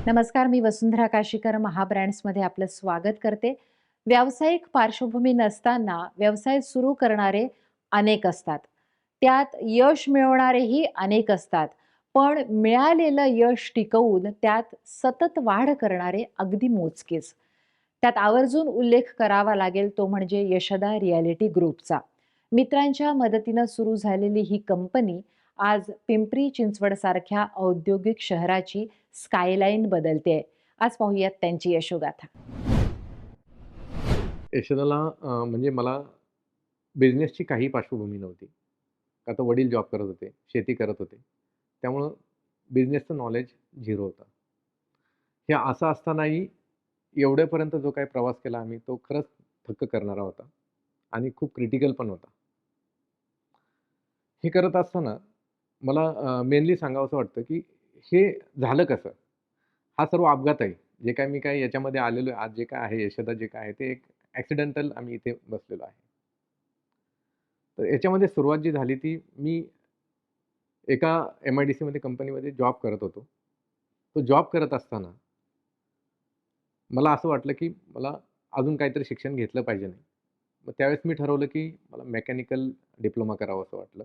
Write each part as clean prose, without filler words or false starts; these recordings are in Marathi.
नमस्कार, मी वसुंधरा काशीकर महाब्रँड्समध्ये आपलं स्वागत करते. व्यावसायिक पार्श्वभूमी नसताना व्यवसाय सुरू करणारे अनेक असतात. त्यात यश मिळवणारेही अनेक असतात. पण मिळालेलं यश टिकवून त्यात सतत वाढ करणारे अगदी मोजकेच. त्यात आवर्जून उल्लेख करावा लागेल तो म्हणजे यशदा रिॲलिटी ग्रुपचा. मित्रांच्या मदतीनं सुरू झालेली ही कंपनी आज पिंपरी चिंचवड सारख्या औद्योगिक शहराची स्कायलाईन बदलते. आज पाहूयात त्यांची यशोगाथा. यशोदाला म्हणजे मला बिझनेसची काही पार्श्वभूमी नव्हती. का तर वडील जॉब करत होते, शेती करत होते. त्यामुळं बिझनेसचं नॉलेज झिरो होतं. हे असं असतानाही एवढ्यापर्यंत जो काही प्रवास केला आम्ही, तो खरंच थक्क करणारा होता आणि खूप क्रिटिकल पण होता. हे करत असताना मला मेनली सांगावसं वाटतं, की हे झालं कसं? हा सर्व अपघात आहे. जे काही मी काही याच्यामध्ये आलेलो आहे, आज जे काय आहे, यशोदा जे काय आहे, ते एक ॲक्सिडेंटल आम्ही इथे बसलेलो आहे. तर याच्यामध्ये सुरुवात जी झाली ती मी एका एम-आय-डी-सीमध्ये कंपनीमध्ये जॉब करत होतो. तो जॉब करत असताना मला असं वाटलं, की मला अजून काहीतरी शिक्षण घेतलं पाहिजे नाही. मग त्यावेळेस मी ठरवलं, की मला मेकॅनिकल डिप्लोमा करावंसं वाटलं.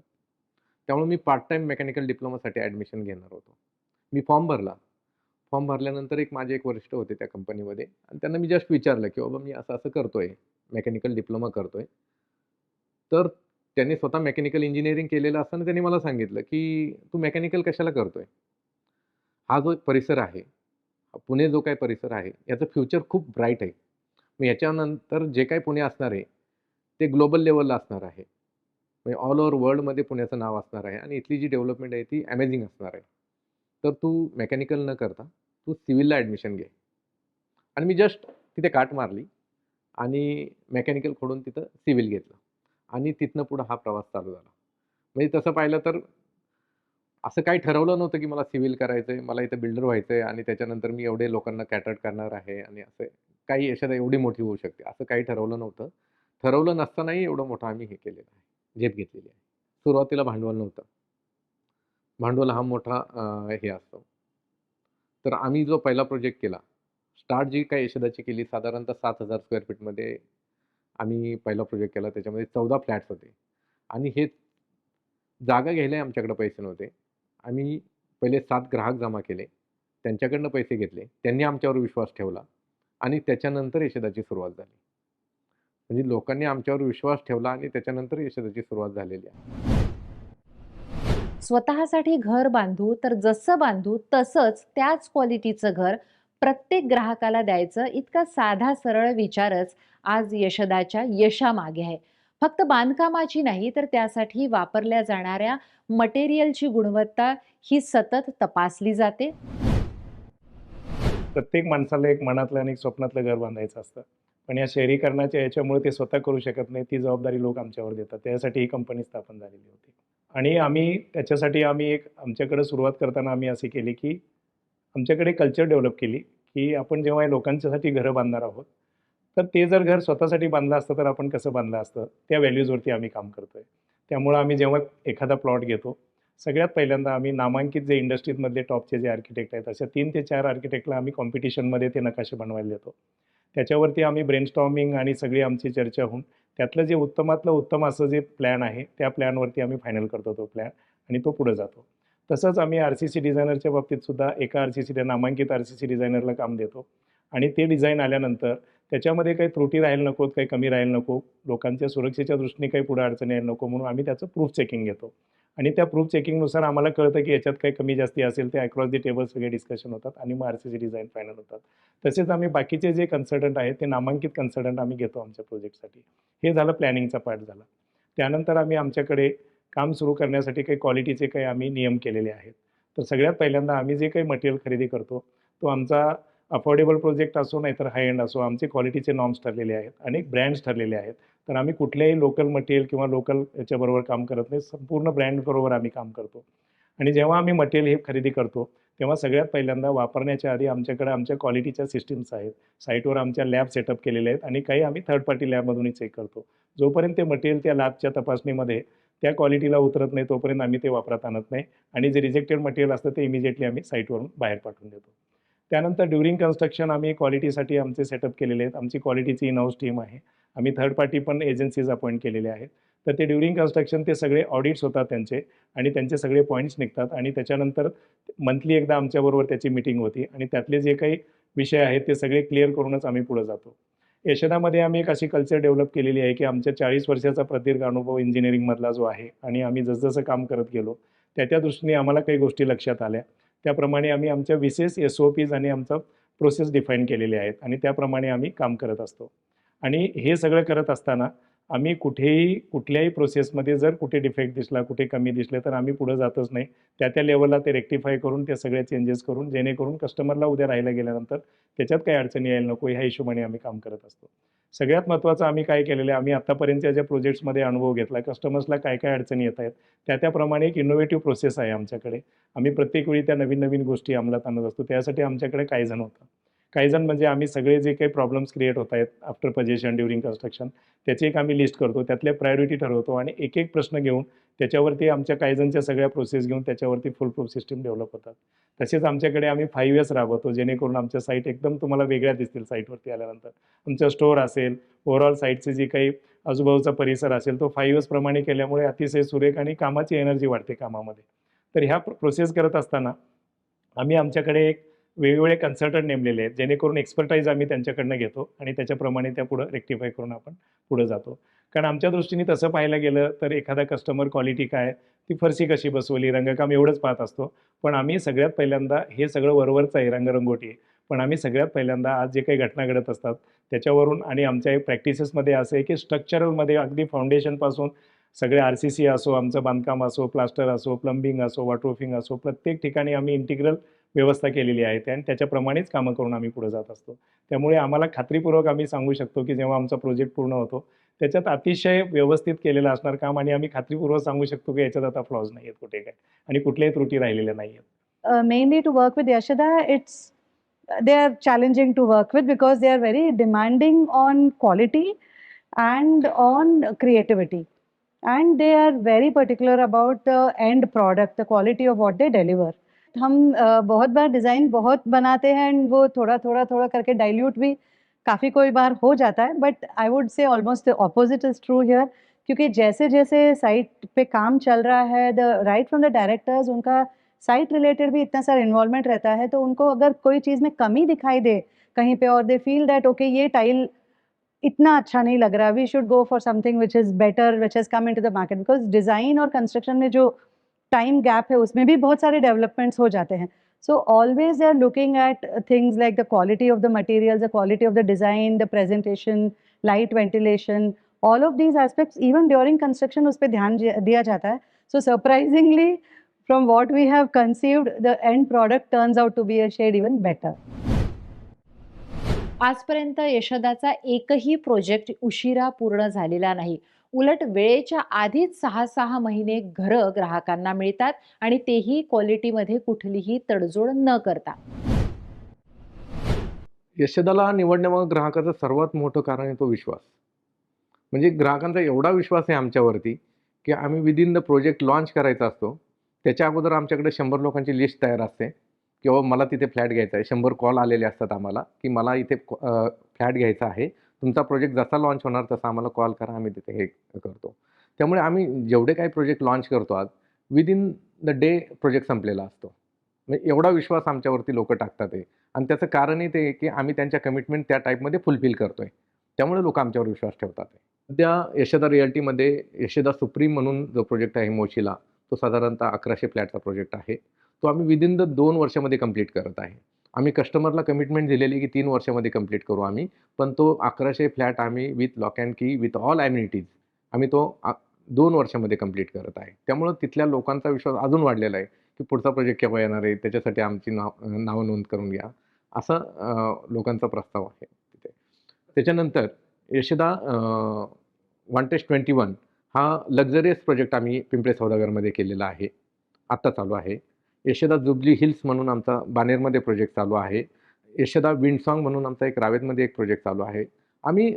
त्यामुळे मी पार्ट टाईम मेकॅनिकल डिप्लोमासाठी ॲडमिशन घेणार होतो. मी फॉर्म भरला. फॉर्म भरल्यानंतर माझे एक वरिष्ठ होते त्या कंपनीमध्ये आणि त्यांना मी जस्ट विचारलं, की "बाबा मी असं-असं करतोय, मेकॅनिकल डिप्लोमा करतोय." तर त्यांनी स्वतः मेकॅनिकल इंजिनिअरिंग केलेलं असताना त्यांनी मला सांगितलं, की "तू मेकॅनिकल कशाला करतोय? हा जो परिसर आहे, हा पुणे जो काही परिसर आहे, याचं फ्युचर खूप ब्राईट आहे. मग याच्यानंतर जे काही पुणे असणार आहे, ते ग्लोबल लेव्हलला असणार आहे. म्हणजे ऑल ओव्हर वर्ल्डमध्ये पुण्याचं नाव असणार आहे आणि इथली जी डेव्हलपमेंट आहे ती अमेझिंग असणार आहे. तर तू मेकॅनिकल न करता तू सिव्हिलला ॲडमिशन घे." आणि मी जस्ट तिथे काट मारली आणि मेकॅनिकल सोडून तिथं सिव्हिल घेतलं आणि तिथनं पुढं हा प्रवास चालू झाला. म्हणजे तसं पाहिलं तर असं काही ठरवलं नव्हतं, की मला सिव्हिल करायचंय, मला इथं बिल्डर व्हायचंय आणि त्याच्यानंतर मी एवढे लोकांना कॅटर करणार आहे आणि असं काही यशदा एवढी मोठी होऊ शकते, असं काही ठरवलं नव्हतं. ठरवलं नसतानाही एवढं मोठं आम्ही हे केलेलं आहे, झेप घेतलेली आहे. सुरुवातीला भांडवल नव्हतं. भांडवल हा मोठा हे असतो. तर आम्ही जो पहिला प्रोजेक्ट केला, स्टार्ट जी काही यशदाची केली साधारणतः 7,000 स्क्वेअर फीटमध्ये आम्ही पहिला प्रोजेक्ट केला. त्याच्यामध्ये 14 फ्लॅट्स होते आणि हे जागा घ्यायलाही आमच्याकडे पैसे नव्हते. आम्ही पहिले 7 ग्राहक जमा केले. त्यांच्याकडनं पैसे घेतले. त्यांनी आमच्यावर विश्वास ठेवला आणि त्याच्यानंतर यशदाची सुरुवात झाली. म्हणजे लोकांनी आमच्यावर विश्वास ठेवला आणि त्याच्यानंतर यशदाची सुरुवात झालेली आहे. स्वतःसाठी घर बांधू तर जसं बांधू तसंच त्याच क्वालिटीचं घर प्रत्येक ग्राहकाला द्यायचं इतका साधा सरळ विचारच आज यशदाच्या यशामागे आहे. फक्त बांधकामाची नाही तर त्यासाठी वापरल्या जाणाऱ्या मटेरियलची गुणवत्ता ही सतत तपासली जाते. प्रत्येक माणसाला एक मनातलं आणि एक स्वप्नातलं घर बांधायचं असतं. पण या शहरीकरणाच्या याच्यामुळे ते स्वतः करू शकत नाही. ती जबाबदारी लोक आमच्यावर देतात. त्यासाठी ही कंपनी स्थापन झालेली होती. आणि त्याच्यासाठी आम्ही आमच्याकडे सुरुवात करताना आम्ही अशी केली, की आमच्याकडे कल्चर डेव्हलप केली, की आपण जेव्हा या लोकांच्यासाठी घरं बांधणार आहोत, तर ते जर घर स्वतःसाठी बांधलं असतं, तर आपण कसं बांधलं असतं? त्या व्हॅल्यूजवरती आम्ही काम करतोय. त्यामुळं आम्ही जेव्हा एखादा प्लॉट घेतो, सगळ्यात पहिल्यांदा आम्ही नामांकित जे इंडस्ट्रीजमधले टॉपचे जे आर्किटेक्ट आहेत, अशा 3 ते 4 आर्किटेक्टला आम्ही कॉम्पिटिशनमध्ये ते नकाशे बनवायला देतो. त्याच्यावरती आम्ही ब्रेनस्टॉर्मिंग आणि सगळी आमची चर्चा होऊन त्यातलं जे उत्तमातलं उत्तम असं जे प्लॅन आहे, त्या प्लॅनवरती आम्ही फायनल करतो तो प्लॅन आणि तो पुढे जातो. तसंच आम्ही आर-सी-सी डिझायनरच्या बाबतीत सुद्धा एका आर-सी-सी नामांकित आर-सी-सी डिझायनरला काम देतो आणि ते डिझाइन आल्यानंतर त्याच्यामध्ये काही त्रुटी राहायला नकोत, काही कमी राहायला नको, लोकांच्या सुरक्षेच्या दृष्टीने काही पुढे अडचणी यायला नको म्हणून आम्ही त्याचं प्रूफ चेकिंग घेतो. आणि त्या प्रूफ चेकिंगनुसार आम्हाला कळतं की याच्यात काही कमी जास्ती असेल ते अक्रॉस दी टेबल सगळे डिस्कशन होतात आणि मग आर-सी-सी डिझाइन फायनल होतात. तसेच आम्ही बाकीचे जे कन्सल्टंट आहेत ते नामांकित कन्सल्टंट आम्ही घेतो आमच्या प्रोजेक्टसाठी. हे झालं प्लॅनिंगचा पार्ट झाला. त्यानंतर आम्ही आमच्याकडे काम सुरू करण्यासाठी काही क्वालिटीचे काही आम्ही नियम केलेले आहेत. तर सगळ्यात पहिल्यांदा आम्ही जे काही मटेरियल खरेदी करतो, तो आमचा अफोर्डेबल प्रोजेक्ट असो नाहीतर हाय एंड असो, आमचे क्वालिटीचे नॉर्म्स ठरलेले आहेत. अनेक ब्रँड्स ठरलेले आहेत. तर आम्ही कुठल्याही लोकल मटेरियल किंवा लोकल याच्याबरोबर काम करत नाही. संपूर्ण ब्रँडबरोबर आम्ही काम करतो. आणि जेव्हा आम्ही मटेरियल हे खरेदी करतो, तेव्हा सगळ्यात पहिल्यांदा वापरण्याच्या आधी आमच्याकडे आमच्या क्वालिटीच्या सिस्टम्स आहेत. साईटवर आमच्या लॅब सेटअप केलेले आहेत आणि काही आम्ही थर्ड पार्टी लॅबमधूनही चेक करतो. जोपर्यंत ते मटेरियल त्या लॅबच्या तपासणीमध्ये त्या क्वालिटीला उतरत नाही, तोपर्यंत आम्ही ते वापरात आणत नाही आणि जे रिजेक्टेड मटेरियल असतं ते इमिडिएटली आम्ही साईटवरून बाहेर पाठवून देतो. त्यानंतर ड्युरिंग कन्स्ट्रक्शन आम्ही क्वालिटीसाठी आमचे सेटअप केलेले आहेत. आमची क्वालिटीची इन हाऊस टीम आहे. आम्ही थर्ड पार्टी पण एजन्सीज अपॉइंट केलेले आहेत. तर ते ड्युरिंग कन्स्ट्रक्शन ते सगळे ऑडिट्स होतात त्यांचे आणि त्यांचे सगळे पॉईंट्स निघतात आणि त्याच्यानंतर मंथली एकदा आमच्याबरोबर त्याची मीटिंग होती आणि त्यातले जे काही विषय आहेत ते सगळे क्लिअर करूनच आम्ही पुढे जातो. यशदामध्ये आम्ही एक अशी कल्चर डेव्हलप केलेली आहे की आमच्या 40 वर्षाचा प्रदीर्घ अनुभव इंजिनिअरिंगमधला जो आहे आणि आम्ही जसजसं काम करत गेलो त्या दृष्टीने आम्हाला काही गोष्टी लक्षात आल्या. त्याप्रमाणे आम्ही आमच्या विशेष SOPs आणि आमचा प्रोसेस डिफाईन केलेले आहेत आणि त्याप्रमाणे आम्ही काम करत असतो. आणि हे सगळं करत असताना आम्ही कुठल्याही प्रोसेसमध्ये जर कुठे डिफेक्ट दिसला, कुठे कमी दिसले तर आम्ही पुढे जातच नाही. त्या लेवलला ते रेक्टिफाय करून ते सगळे चेंजेस करून जेणेकरून कस्टमरला उद्या राहायला गेल्यानंतर त्याच्यात काही अडचणी यायला नको ह्या हिशोबाने आम्ही काम करत असतो. सगळ्यात महत्त्वाचं आम्ही काय केलेलं आहे, आम्ही आत्तापर्यंतच्या ज्या प्रोजेक्ट्समध्ये अनुभव घेतला, कस्टमर्सला काय काय अडचणी येत आहेत त्याप्रमाणे एक इनोव्हेटिव्ह प्रोसेस आहे आमच्याकडे. आम्ही प्रत्येक वेळी त्या नवीन नवीन गोष्टी अंमलात आणत असतो. त्यासाठी आमच्याकडे कायझन होतं. कायझन म्हणजे आम्ही सगळे जे काही प्रॉब्लेम्स क्रिएट होत आहेत आफ्टर पोजेशन ड्युरिंग कन्स्ट्रक्शन त्याची एक आम्ही लिस्ट करतो, त्यातल्या प्रायोरिटी ठरवतो आणि एक एक प्रश्न घेऊन त्याच्यावरती आमच्या कायझनच्या सगळ्या प्रोसेस घेऊन त्याच्यावरती फुल प्रूफ सिस्टम डेव्हलप होतात. तसेच आमच्याकडे आम्ही 5 इयर्स राबवतो जेणेकरून आमच्या साईट एकदम तुम्हाला वेगळ्या दिसतील. साईटवरती आल्यानंतर आमचं स्टोअर असेल, ओव्हरऑल साईटचे जे काही आजूबाजूचा परिसर असेल तो 5 इयर्स प्रमाणे केल्यामुळे अतिशय सुरेख आणि कामाची एनर्जी वाढते कामामध्ये. तर ह्या प्रोसेस करत असताना आम्ही आमच्याकडे एक वेगवेगळे कन्सल्टंट नेमलेले आहेत जेणेकरून एक्सपर्टाईज आम्ही त्यांच्याकडनं घेतो आणि त्याच्याप्रमाणे त्या पुढं रेक्टिफाय करून आपण पुढे जातो. कारण आमच्या दृष्टीने तसं पाहायला गेलं तर एखादा कस्टमर क्वालिटी काय, ती फरशी कशी बसवली, रंगकाम एवढंच पाहत असतो. पण आम्ही सगळ्यात पहिल्यांदा हे सगळं वरवरचं आहे, रंगरंगोटी आहे. पण आम्ही सगळ्यात पहिल्यांदा आज जे काही घटना घडत असतात त्याच्यावरून आणि आमच्या प्रॅक्टिसेसमध्ये असं आहे की स्ट्रक्चरलमध्ये अगदी फाउंडेशनपासून सगळे RCC असो, आमचं बांधकाम असो, प्लास्टर असो, प्लंबिंग असो, वॉटरप्रूफिंग असो, प्रत्येक ठिकाणी आम्ही इंटिग्रल व्यवस्था केलेली आहे आणि त्याच्याप्रमाणेच कामं करून आम्ही पुढे जात असतो. त्यामुळे आम्हाला खात्रीपूर्वक आम्ही सांगू शकतो की जेव्हा आमचा प्रोजेक्ट पूर्ण होतो त्याच्यात अतिशय व्यवस्थित केलेलं असणार काम आणि आम्ही खात्रीपूर्वक सांगू शकतो की याच्यात आता फ्लॉज नाही आहेत कुठे काय आणि कुठल्याही त्रुटी राहिलेल्या नाही आहेत. Mainly to work with Yashada, they are challenging to work with because they are very demanding on quality and on creativity, and they are very particular about the end product, the quality of what they deliver. हम बहुत बार डिज़ाइन बहुत बनाते हैं एंड वो थोड़ा थोड़ा थोड़ा करके डाइल्यूट भी काफ़ी कोई बार हो जाता है, but I would say almost the opposite is true here, क्योंकि जैसे जैसे साइट पे काम चल रहा है, the right from the directors उनका साइट रिलेटेड भी इतना सारा इन्वॉल्वमेंट रहता है, तो उनको अगर कोई चीज़ में कमी दिखाई दे कहीं पे और दे फील दैट ओके ये टाइल इतना अच्छा नहीं लग रहा, we should go for something which is better, which has come into the market, because design और कंस्ट्रक्शन में जो टाइम गैप है उसमें भी बहुत सारे डेवलपमेंट्स हो जाते हैं. So always they are looking at things like the quality of the materials, the quality of the design, the presentation, light ventilation, all of these aspects even during construction उस पे ध्यान दिया जाता है. So surprisingly from what we have conceived, the end product turns out to be a shade even better. आजपर्यंत यशदाचा एकही प्रोजेक्ट उशिरा पूर्ण झालेला नाही. उलट वेळेच्या आधीच 6-6 महिने घरं ग्राहकांना मिळतात आणि तेही क्वालिटीमध्ये कुठलीही तडजोड न करता. यशदाला निवडण्यामागे ग्राहकाचं सर्वात मोठं कारण आहे तो विश्वास. म्हणजे ग्राहकांचा एवढा विश्वास आहे आमच्यावरती की आम्ही विदिन द प्रोजेक्ट लॉन्च करायचा असतो त्याच्या अगोदर आमच्याकडे 100 लोकांची लिस्ट तयार असते किंवा मला तिथे फ्लॅट घ्यायचा आहे. 100 कॉल आलेले असतात आम्हाला की मला इथे फ्लॅट घ्यायचा आहे, तुमचा प्रोजेक्ट जसा लॉन्च होणार तसा आम्हाला कॉल करा, आम्ही तिथे हे करतो. त्यामुळे आम्ही जेवढे काही प्रोजेक्ट लॉन्च करतो आज विदिन द डे प्रोजेक्ट संपलेला असतो. म्हणजे एवढा विश्वास आमच्यावरती लोक टाकतात आहे आणि त्याचं कारणही ते की आम्ही त्यांच्या कमिटमेंट त्या टाईपमध्ये फुलफिल करतोय, त्यामुळे लोक आमच्यावर विश्वास ठेवतात. सध्या यशदा रिअल्टीमध्ये यशदा सुप्रीम म्हणून जो प्रोजेक्ट आहे मोशीला, तो साधारणतः 1100 फ्लॅटचा प्रोजेक्ट आहे. तो आम्ही विदिन द 2 वर्षामध्ये कंप्लीट करत आहे. आम्ही कस्टमरला कमिटमेंट दिलेली की 3 वर्षामध्ये कंप्लीट करू आम्ही, पण तो 1100 फ्लॅट आम्ही विथ लॉक अँड की विथ ऑल ॲम्युनिटीज आम्ही तो 2 वर्षामध्ये कंप्लीट करत आहे. त्यामुळं तिथल्या लोकांचा विश्वास अजून वाढलेला आहे की पुढचा प्रोजेक्ट केव्हा येणार आहे, त्याच्यासाठी आमची नावं नोंद करून घ्या, असं लोकांचा प्रस्ताव आहे तिथे. त्याच्यानंतर यशदा वांटेज 21 हा लक्झरियस प्रोजेक्ट आम्ही पिंपळे सौदागरमध्ये केलेला आहे, आत्ता चालू आहे. यशदा जुबली हिल्स म्हणून आमचा बानेरमध्ये प्रोजेक्ट चालू आहे. यशदा विंडसॉंग म्हणून आमचा एक रावेतमध्ये एक प्रोजेक्ट चालू आहे. आम्ही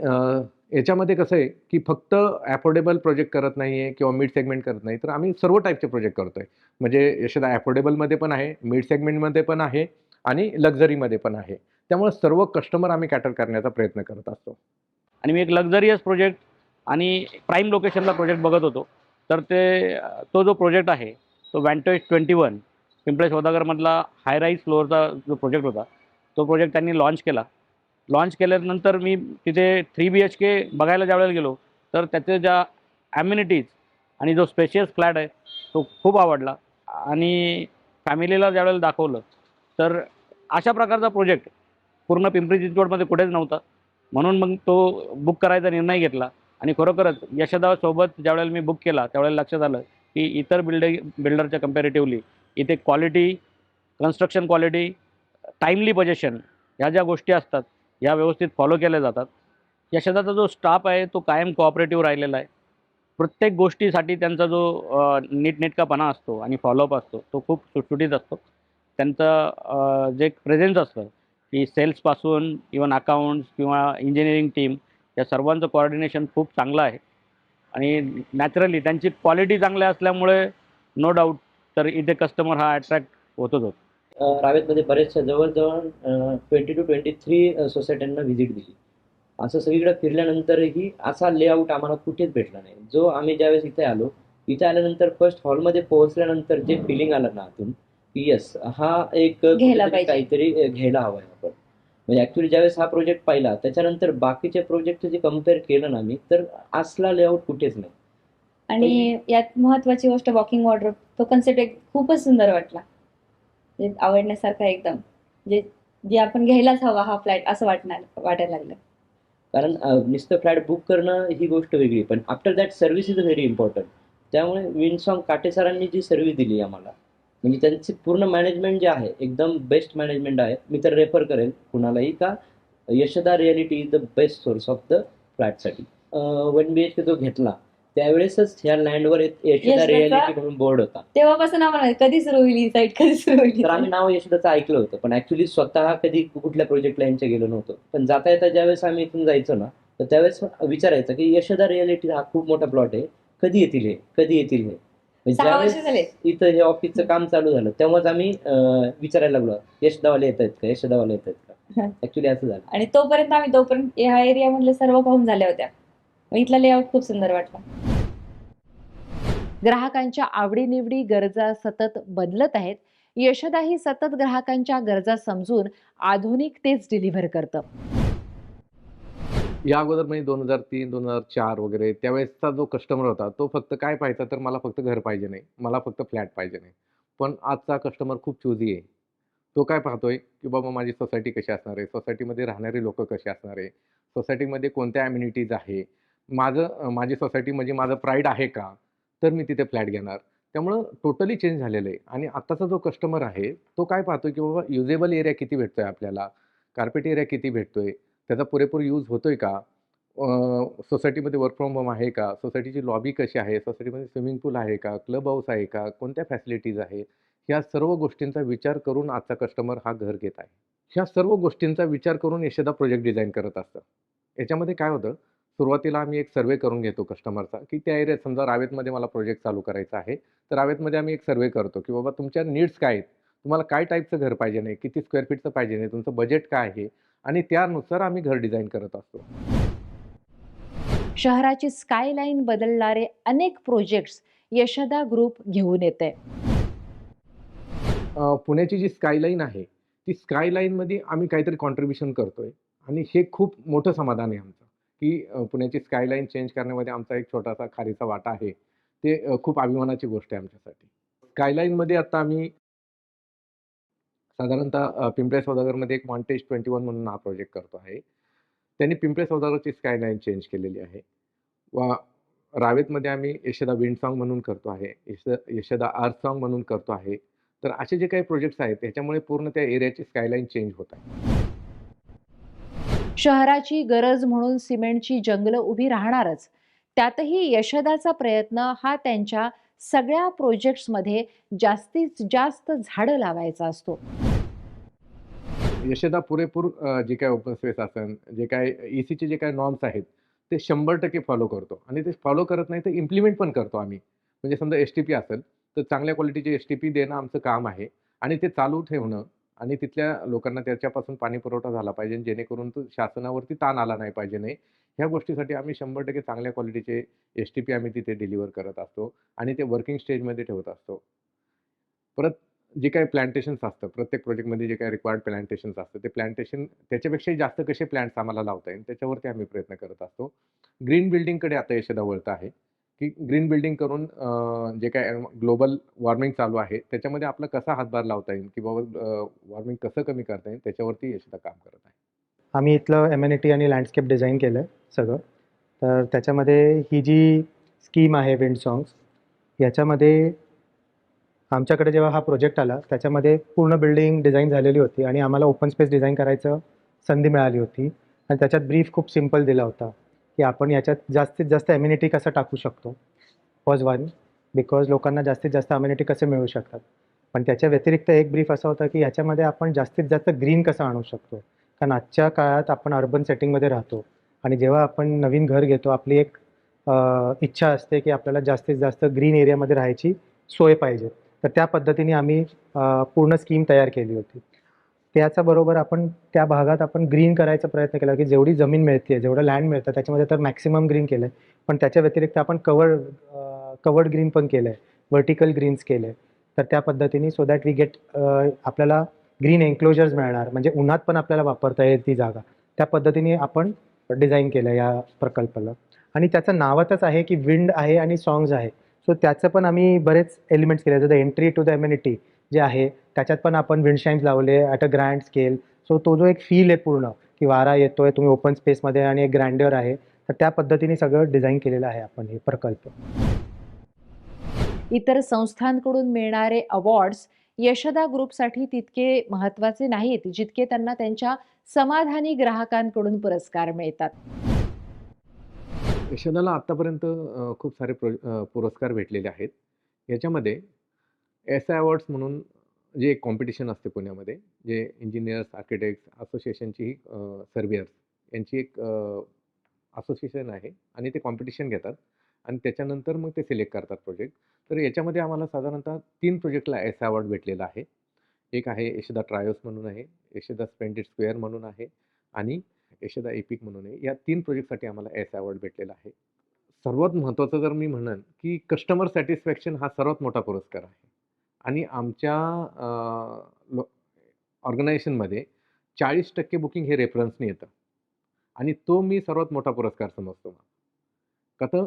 याच्यामध्ये कसं आहे की फक्त ॲफोर्डेबल प्रोजेक्ट करत नाही आहे किंवा मिड सेगमेंट करत नाही, तर आम्ही सर्व टाईपचे प्रोजेक्ट करतो आहे. म्हणजे यशदा ॲफोर्डेबलमध्ये पण आहे, मिड सेगमेंटमध्ये पण आहे आणि लक्झरीमध्ये पण आहे. त्यामुळे सर्व कस्टमर आम्ही कॅटर करण्याचा प्रयत्न करत असतो. आणि मी एक लक्झरियस प्रोजेक्ट आणि प्राईम लोकेशनला प्रोजेक्ट बघत होतो. तर तो जो प्रोजेक्ट आहे तो वॅन्टेज 21 पिंपळे सौदागरमधला हाय राईज फ्लोअरचा जो प्रोजेक्ट होता, तो प्रोजेक्ट त्यांनी लॉन्च केला. लॉन्च केल्यानंतर मी तिथे 3 BHK बघायला ज्यावेळेला गेलो, तर त्याचे ज्या ॲम्युनिटीज आणि जो स्पेशियस फ्लॅट आहे तो खूप आवडला. आणि फॅमिलीला ज्यावेळेला दाखवलं, तर अशा प्रकारचा प्रोजेक्ट पूर्ण पिंपरी चिंचवडमध्ये कुठेच नव्हता. म्हणून मग तो बुक करायचा निर्णय घेतला. आणि खरोखरच यशदासोबत ज्यावेळेला मी बुक केला, त्यावेळेला लक्षात आलं की इतर बिल्डरच्या कम्पॅरेटिव्हली इथे quality, construction quality, timely possession ह्या ज्या गोष्टी असतात ह्या व्यवस्थित फॉलो केल्या जातात. यशदाचा जो स्टाफ आहे तो कायम कोऑपरेटिव्ह राहिलेला आहे. प्रत्येक गोष्टीसाठी त्यांचा जो नीटनेटकापणा असतो आणि फॉलोअप असतो तो खूप सुटसुटीत असतो. त्यांचं जे प्रेझेन्स असतं की सेल्सपासून इवन अकाउंट्स किंवा इंजिनिअरिंग टीम या सर्वांचं कोऑर्डिनेशन खूप चांगलं आहे. आणि नॅचरली त्यांची क्वालिटी चांगल्या असल्यामुळे नो डाऊट तर इथे कस्टमर हा अट्रॅक्ट होतोच होतो. रावेतमध्ये बरेचशा जवळजवळ 20 to 23 सोसायट्यांना व्हिजिट दिली. असं सगळीकडे फिरल्यानंतरही असा लेआउट आम्हाला कुठेच भेटला नाही. जो आम्ही ज्यावेळेस इथे आलो, इथे आल्यानंतर फर्स्ट हॉलमध्ये पोहोचल्यानंतर जे फिलिंग आलं ना आतून की येस हा एक कुठेतरी काहीतरी घ्यायला हवाय आपण. म्हणजे ॲक्च्युली ज्यावेळेस हा प्रोजेक्ट पाहिला त्याच्यानंतर बाकीचे प्रोजेक्ट जे कम्पेअर केलं ना मी, तर असला लेआउट कुठेच नाही. आणि यात महत्वाची गोष्ट वॉकिंग वॉर्डरोब, तो कन्सेप्ट एक खूपच सुंदर वाटला. म्हणजे आवडण्यासारखा एकदम, जे आपण घ्यायलाच हवा हा फ्लॅट असं वाटायला लागलं. कारण नुसतं फ्लॅट बुक करणं ही गोष्ट वेगळी, पण after that service is very important. त्यामुळे विंडसॉंग काटे सरांनी जी सर्व्हिस दिली आम्हाला, म्हणजे त्यांची पूर्ण मॅनेजमेंट जे आहे एकदम बेस्ट मॅनेजमेंट आहे. मी तर रेफर करेल कुणालाही का Yashada realty is the best source of the फ्लॅटसाठी. 1 BHK जो घेतला त्यावेळेसच ह्या लँडवर यशदा रियालिटी म्हणून बोर्ड होता. तेव्हापासून आम्हाला कधी सुरू होईल ही साईट, कधी सुरू होईल. तर आम्ही नाव यशदाचं ऐकलं होतं, पण ऍक्च्युली स्वतः कधी कुठल्या प्रोजेक्टला यांच्या गेलो नव्हतो. पण जाता येता ज्यावेळेस आम्ही इथून जायचो ना, तर त्यावेळेस विचारायचं की यशदा रियालिटी हा खूप मोठा प्लॉट आहे, कधी येतील हे, कधी येतील हे. 6 वर्ष झाले. इथं हे ऑफिसचं काम चालू झालं तेव्हाच आम्ही विचारायला लागलो यशदावाले येत आहेत का, यशदावाले येत आहेत का. ऍक्च्युली असं झालं. आणि तोपर्यंत ह्या एरियामधले सर्व पाहून झाल्या होत्या. मग इथला लेआउट खूप सुंदर वाटला. ग्राहकांच्या आवडीनिवडी, गरजा सतत बदलत आहेत. यशदा ही सतत ग्राहकांच्या गरजा समजून आधुनिकतेच डिलिव्हर करतं. या अगोदर म्हणजे 2003, 2004 वगैरे त्यावेळेसचा जो कस्टमर होता तो फक्त काय पाहायचा, तर मला फक्त घर पाहिजे नाही, मला फक्त फ्लॅट पाहिजे नाही. पण आजचा कस्टमर खूप चूझी आहे. तो काय पाहतोय की बाबा माझी सोसायटी कशी असणार आहे, सोसायटीमध्ये राहणारे लोक कसे असणार आहे, सोसायटीमध्ये कोणत्या ॲम्युनिटीज आहे, माझी सोसायटी म्हणजे माझं प्राईड आहे का, तर मी तिथे फ्लॅट घेणार. त्यामुळं टोटली चेंज झालेलं आहे. आणि आत्ताचा जो कस्टमर आहे तो काय पाहतोय की बाबा युजेबल एरिया किती भेटतोय आपल्याला, कार्पेट एरिया किती भेटतोय, त्याचा पुरेपूर यूज होतोय का, सोसायटीमध्ये वर्क फ्रॉम होम आहे का, सोसायटीची लॉबी कशी आहे, सोसायटीमध्ये स्विमिंग पूल आहे का, क्लब हाऊस आहे का, कोणत्या फॅसिलिटीज आहे, ह्या सर्व गोष्टींचा विचार करून आजचा कस्टमर हा घर घेत आहे. ह्या सर्व गोष्टींचा विचार करून यशदा प्रोजेक्ट डिझाईन करत असतं. याच्यामध्ये काय होतं, सुरुवातीला आम्ही एक सर्वे करून घेतो कस्टमरचा की त्या एरियात समजा रावेतमध्ये मला प्रोजेक्ट चालू करायचा आहे, तर रावेतमध्ये आम्ही एक सर्वे करतो की बाबा तुमच्या नीड्स काय आहेत, तुम्हाला काय टाईपचं घर पाहिजे नाही, किती स्क्वेअर फीटचं पाहिजे नाही, तुमचं बजेट काय आहे, आणि त्यानुसार आम्ही घर डिझाईन करत असतो. शहराची स्कायलाईन बदलणारे अनेक प्रोजेक्ट्स यशदा ग्रुप घेऊन येते. पुण्याची जी स्कायलाईन आहे ती स्कायलाईनमध्ये आम्ही काहीतरी कॉन्ट्रीब्युशन करतोय आणि हे खूप मोठं समाधान आहे आमचं की पुण्याची स्कायलाईन चेंज करण्यामध्ये आमचा एक छोटासा खारीचा वाटा आहे. ते खूप अभिमानाची गोष्ट आहे आमच्यासाठी. स्कायलाईनमध्ये आता आम्ही साधारणतः पिंपळे सौदागरमध्ये एक मॉन्टेज 21 म्हणून हा प्रोजेक्ट करतो आहे. त्यांनी पिंपळे सौदागरची स्कायलाईन चेंज केलेली आहे. व रावेतमध्ये आम्ही यशदा विंडसॉंग म्हणून करतो आहे, यशदा अर्थसॉंग म्हणून करतो आहे. तर असे जे काही प्रोजेक्ट्स आहेत त्याच्यामुळे पूर्ण त्या एरियाची स्कायलाईन चेंज होत आहे. शहराची गरज म्हणून सिमेंटची जंगलं उभी राहणारच. त्यातही यशदाचा प्रयत्न हा त्यांच्या सगळ्या प्रोजेक्ट्समध्ये जास्तीत जास्त झाडं लावायचा असतो. यशदा पुरेपूर जे काही ओपन स्पेस असेल, जे काही ECचे जे काही नॉर्म्स आहेत ते 100% फॉलो करतो आणि ते फॉलो करत नाही तर इम्प्लिमेंट पण करतो आम्ही. म्हणजे समजा STP असेल तर चांगल्या क्वालिटीचे STP देणं आमचं काम आहे आणि ते चालू ठेवणं आणि तिथल्या लोकांना त्याच्यापासून पाणी पुरवठा झाला पाहिजे, जेणेकरून तो शासनावरती ताण आला नाही पाहिजे नाही. ह्या गोष्टीसाठी आम्ही 100% चांगल्या क्वालिटीचे एस-टी-पी आम्ही तिथे डिलिव्हर करत असतो आणि ते वर्किंग स्टेजमध्ये ठेवत असतो. परत जे काही प्लांटेशन्स असतं, प्रत्येक प्रोजेक्टमध्ये जे काही रिक्वायर्ड प्लांटेशन्स असतं, ते प्लांटेशन त्याच्यापेक्षाही जास्त कसे प्लांट्स आम्हाला लावता येईल, त्याच्यावरती आम्ही प्रयत्न करत असतो. ग्रीन बिल्डिंगकडे आता यशोदा वळत आहे, की ग्रीन बिल्डिंग करून जे काही ग्लोबल वॉर्मिंग चालू आहे, त्याच्यामध्ये आपला कसा हातभार लावता येईल, की बाबा वॉर्मिंग कसं कमी करता येईल, त्याच्यावरती यशोदा काम करत आहे. आम्ही इथलं एमेनिटी आणि लँडस्केप डिझाईन केलं आहे सगळं. तर त्याच्यामध्ये ही जी स्कीम आहे विंड सॉन्ग्स, याच्यामध्ये आमच्याकडे जेव्हा हा प्रोजेक्ट आला त्याच्यामध्ये पूर्ण बिल्डिंग डिझाईन झालेली होती आणि आम्हाला ओपन स्पेस डिझाईन करायचं संधी मिळाली होती आणि त्याच्यात ब्रीफ खूप सिम्पल दिला होता की आपण याच्यात जास्तीत जास्त एम्युनिटी कसं टाकू शकतो. वॉज वन, बिकॉज लोकांना जास्तीत जास्त अम्युनिटी कसे मिळू शकतात. पण त्याच्या व्यतिरिक्त एक ब्रीफ असा होता की याच्यामध्ये आपण जास्तीत जास्त ग्रीन कसं आणू शकतो. कारण आजच्या काळात आपण अर्बन सेटिंगमध्ये राहतो आणि जेव्हा आपण नवीन घर घेतो आपली एक इच्छा असते की आपल्याला जास्तीत जास्त ग्रीन एरियामध्ये राहायची सोय पाहिजे. तर त्या पद्धतीने आम्ही पूर्ण स्कीम तयार केली होती. त्याच्याबरोबर आपण त्या भागात आपण ग्रीन करायचा प्रयत्न केला की जेवढी जमीन मिळते, जेवढं लँड मिळतं त्याच्यामध्ये तर मॅक्सिमम ग्रीन केलं आहे. पण त्याच्या व्यतिरिक्त आपण कवर्ड ग्रीन पण केलं आहे, व्हर्टिकल ग्रीन्स केले आहे. तर त्या पद्धतीने सो दॅट वी गेट आपल्याला ग्रीन एन्क्लोजर्स मिळणार, म्हणजे उन्हात पण आपल्याला वापरता येईल ती जागा. त्या पद्धतीने आपण डिझाईन केलं या प्रकल्पाला. आणि त्याचं नावातच आहे की विंड आहे आणि सॉंग्स आहे. सो त्याचं पण आम्ही बरेच एलिमेंट्स केले. जसं एंट्री टू द एम्युनिटी जे आहे त्याच्यात पण आपण विंड शाईन्स लावले at a grand scale. So तो जो एक फील आहे पूर्ण की वारा येतोय, तुम्ही ओपन स्पेसमध्ये आणि एक ग्रँड्युअर आहे, तर त्या पद्धतीने सगळं डिझाईन केलेलं आहे आपण हे प्रकल्प. इतर संस्थांकडून मिळणारे अवॉर्ड्स यशोदा ग्रुपसाठी तितके महत्त्वाचे नाहीत जितके त्यांना त्यांच्या समाधानी ग्राहकांकडून पुरस्कार मिळतात. यशोदाला आत्तापर्यंत खूप सारे पुरस्कार भेटलेले आहेत. याच्यामध्ये एस-आय अवॉर्ड्स म्हणून जे एक कॉम्पिटिशन असते पुण्यामध्ये, जे इंजिनियर्स, आर्किटेक्ट्स असोसिएशनची सर्वेयर्स यांची एक असोसिएशन आहे आणि ते कॉम्पिटिशन घेतात आणि त्याच्यानंतर मग ते सिलेक्ट करतात प्रोजेक्ट. तर याच्यामध्ये आम्हाला साधारणतः 3 प्रोजेक्टला एस-आय अवॉर्ड भेटलेला आहे. एक आहे यशोदा ट्रायोस म्हणून आहे, यशोदा स्प्लेंडिड स्क्वेअर म्हणून आहे आणि यशोदा एपिक म्हणून आहे. या 3 प्रोजेक्टसाठी आम्हाला एस-आय अवॉर्ड भेटलेला आहे. सर्वात महत्त्वाचं जर मी म्हणेन की कस्टमर सॅटिस्फॅक्शन हा सर्वात मोठा पुरस्कार आहे आणि आमच्या ऑर्गनायझेशनमध्ये 40% बुकिंग हे रेफरन्सने येतं आणि तो मी सर्वात मोठा पुरस्कार समजतो. का तर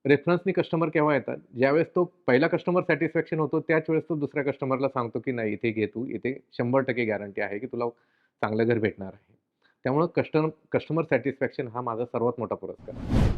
रेफरन्सनी कस्टमर केव्हा येतात, ज्यावेळेस तो पहिला कस्टमर सॅटिस्फॅक्शन होतो त्याच वेळेस तो दुसऱ्या कस्टमरला सांगतो की नाही इथे घे तू, इथे 100% गॅरंटी आहे की तुला चांगलं घर भेटणार आहे. त्यामुळं कस्टमर सॅटिस्फॅक्शन हा माझा सर्वात मोठा पुरस्कार आहे.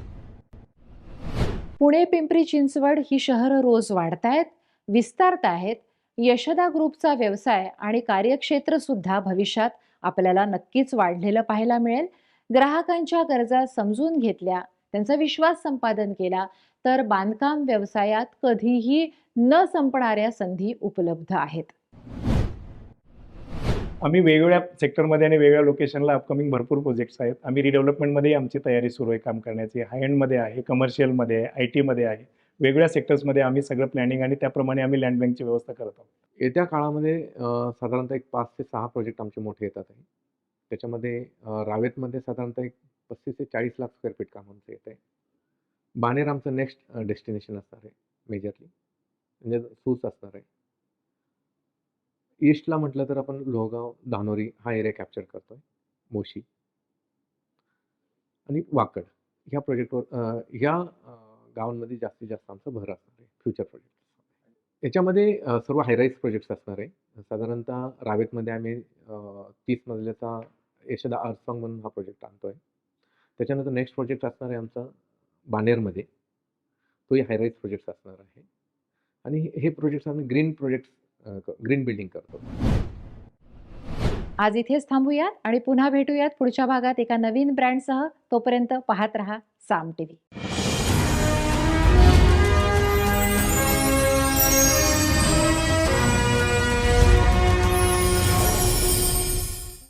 पुणे, पिंपरी चिंचवड ही शहरं रोज वाढतायत, विस्तारतायत. यशोदा ग्रुपचा व्यवसाय आणि कार्यक्षेत्र सुद्धा भविष्यात आपल्याला नक्कीच वाढलेलं पाहायला मिळेल. ग्राहकांच्या गरजा समजून घेतल्या, त्यांचा विश्वास संपादन केला तर बांधकाम व्यवसायात कधीही न संपणाऱ्या संधी उपलब्ध आहेत. आम्ही वेगवेगळ्या सेक्टरमध्ये आणि वेगवेगळ्या लोकेशनला अपकमिंग भरपूर प्रोजेक्ट्स आहेत. आम्ही रिडेव्हलपमेंटमध्येही आमची तयारी सुरू आहे काम करण्याची. हाय एंडमध्ये आहे, कमर्शियलमध्ये आहे, IT-मध्ये आहे. वेगवेगळ्या सेक्टर्समध्ये आम्ही सगळं प्लॅनिंग आणि त्याप्रमाणे आम्ही लँड बँकची व्यवस्था करत आहोत. येत्या काळामध्ये साधारणतः एक 5 ते 6 प्रोजेक्ट आमचे मोठे येतात आहे. त्याच्यामध्ये रावेतमध्ये साधारणतः एक 35 ते 40 लाख स्क्वेअर फीट काम आमचं येत आहे. बाणेर आमचं नेक्स्ट डेस्टिनेशन असणार आहे मेजरली, म्हणजे सूस असणार आहे. ईस्टला म्हटलं तर आपण लोहगाव, धानोरी हा एरिया कॅप्चर करतोय, मोशी आणि वाकड ह्या प्रोजेक्टवर ह्या गावांमध्ये जास्तीत जास्त आमचं भर असणार आहे फ्युचर प्रोजेक्ट. याच्यामध्ये सर्व हायराईज प्रोजेक्ट्स असणार आहे. साधारणतः रावेतमध्ये आम्ही 30 मजल्याचा यशोदा अर्थ सॉंग म्हणून हा प्रोजेक्ट आणतोय. त्याच्यानंतर नेक्स्ट प्रोजेक्ट असणार आहे आमचा बाणेरमध्ये, तोही हायराईज प्रोजेक्ट्स असणार आहे आणि हे प्रोजेक्ट्स आम्ही ग्रीन बिल्डिंग करतो. आज इथेच थांबूयात आणि पुन्हा भेटूयात पुढच्या भागात एका नवीन ब्रँडसह. तोपर्यंत पाहत रहा साम TV.